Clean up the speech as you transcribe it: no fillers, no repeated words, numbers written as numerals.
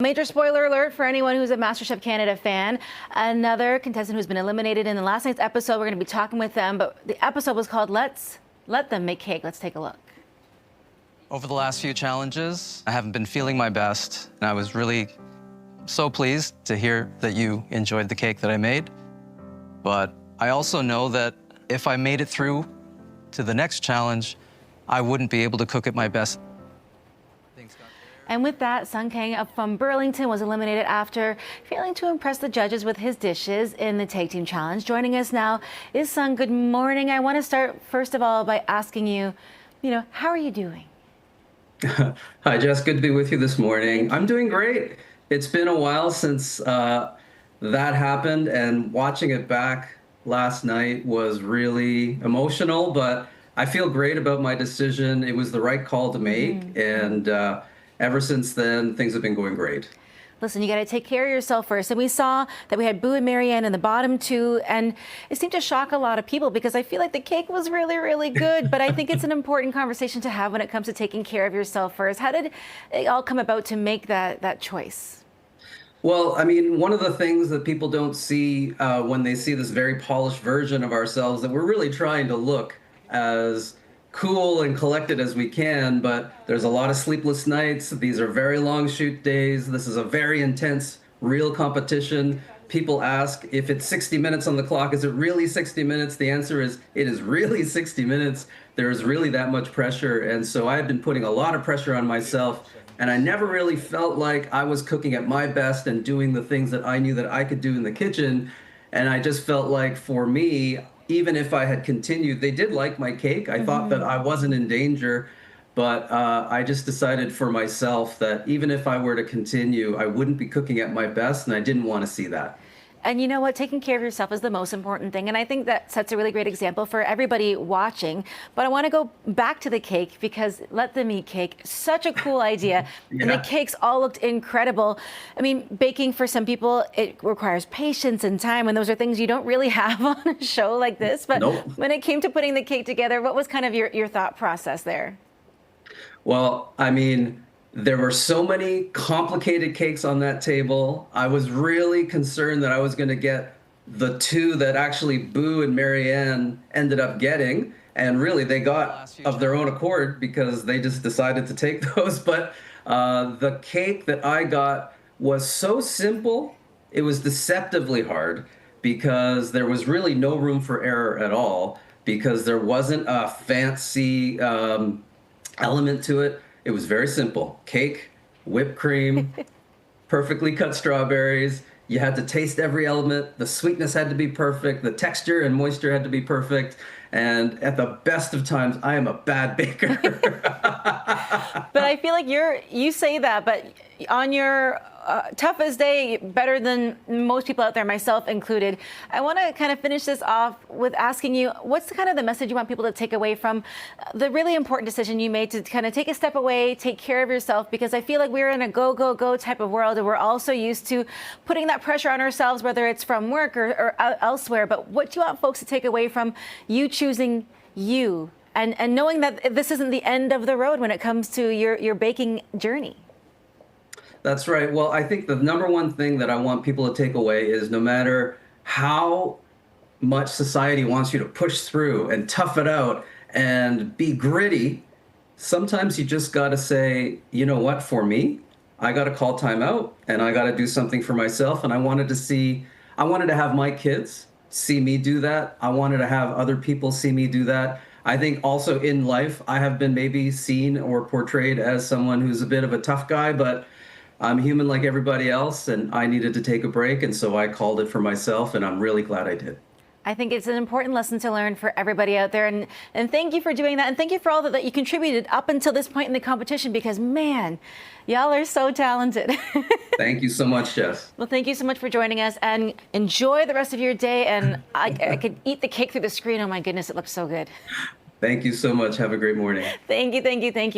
major spoiler alert for anyone who's a MasterChef Canada fan. Another contestant who's been eliminated in the last night's episode. We're going to be talking with them, but the episode was called Let's Let Them Make Cake. Let's take a look. Over the last few challenges, I haven't been feeling my best, and I was really so pleased to hear that you enjoyed the cake that I made. But I also know that if I made it through to the next challenge, I wouldn't be able to cook at my best. And with that, Sung Kang from Burlington was eliminated after failing to impress the judges with his dishes in the Tag Team Challenge. Joining us now is Sung. Good morning. I want to start, first of all, by asking you, how are you doing? Hi, Jess. Good to be with you this morning. I'm doing great. It's been a while since that happened, and watching it back last night was really emotional, but I feel great about my decision. It was the right call to make, and ever since then, things have been going great. Listen, you got to take care of yourself first. And we saw that we had Boo and Marianne in the bottom two, and it seemed to shock a lot of people because I feel like the cake was really, really good. But I think it's an important conversation to have when it comes to taking care of yourself first. How did it all come about to make that choice? Well, I mean, one of the things that people don't see when they see this very polished version of ourselves, that we're really trying to look as cool and collected as we can, but there's a lot of sleepless nights. These are very long shoot days. This is a very intense, real competition. People ask if it's 60 minutes on the clock, is it really 60 minutes? The answer is, it is really 60 minutes. There's really that much pressure. And so I've been putting a lot of pressure on myself, and I never really felt like I was cooking at my best and doing the things that I knew that I could do in the kitchen. And I just felt like, for me, even if I had continued, they did like my cake. I thought that I wasn't in danger, but I just decided for myself that even if I were to continue, I wouldn't be cooking at my best, and I didn't want to see that. And you know what? Taking care of yourself is the most important thing. And I think that sets a really great example for everybody watching. But I want to go back to the cake because Let Them Eat Cake, such a cool idea. Yeah. And the cakes all looked incredible. I mean, baking for some people, it requires patience and time. And those are things you don't really have on a show like this. But when it came to putting the cake together, what was kind of your thought process there? Well, I mean, there were so many complicated cakes on that table. I was really concerned that I was going to get the two that actually Boo and Marianne ended up getting. And really, they got of their own accord because they just decided to take those. But the cake that I got was so simple, it was deceptively hard because there was really no room for error at all because there wasn't a fancy element to it. It was very simple. Cake, whipped cream, perfectly cut strawberries. You had to taste every element. The sweetness had to be perfect. The texture and moisture had to be perfect. And at the best of times, I am a bad baker. But I feel like you say that, but on your toughest day, better than most people out there, myself included, I want to kind of finish this off with asking you, what's kind of the message you want people to take away from the really important decision you made to kind of take a step away, take care of yourself? Because I feel like we're in a go, go, go type of world, and we're also used to putting that pressure on ourselves, whether it's from work or elsewhere. But what do you want folks to take away from you choosing you and knowing that this isn't the end of the road when it comes to your baking journey? That's right. Well, I think the number one thing that I want people to take away is no matter how much society wants you to push through and tough it out and be gritty, sometimes you just got to say, you know what, for me, I got to call time out and I got to do something for myself. And I wanted to have my kids see me do that. I wanted to have other people see me do that. I think also in life, I have been maybe seen or portrayed as someone who's a bit of a tough guy, but I'm human like everybody else, and I needed to take a break, and so I called it for myself, and I'm really glad I did. I think it's an important lesson to learn for everybody out there, and thank you for doing that, and thank you for all that you contributed up until this point in the competition, because, man, y'all are so talented. Thank you so much, Jess. Well, thank you so much for joining us, and enjoy the rest of your day, and I could eat the cake through the screen. Oh, my goodness, it looks so good. Thank you so much. Have a great morning. Thank you, thank you, thank you.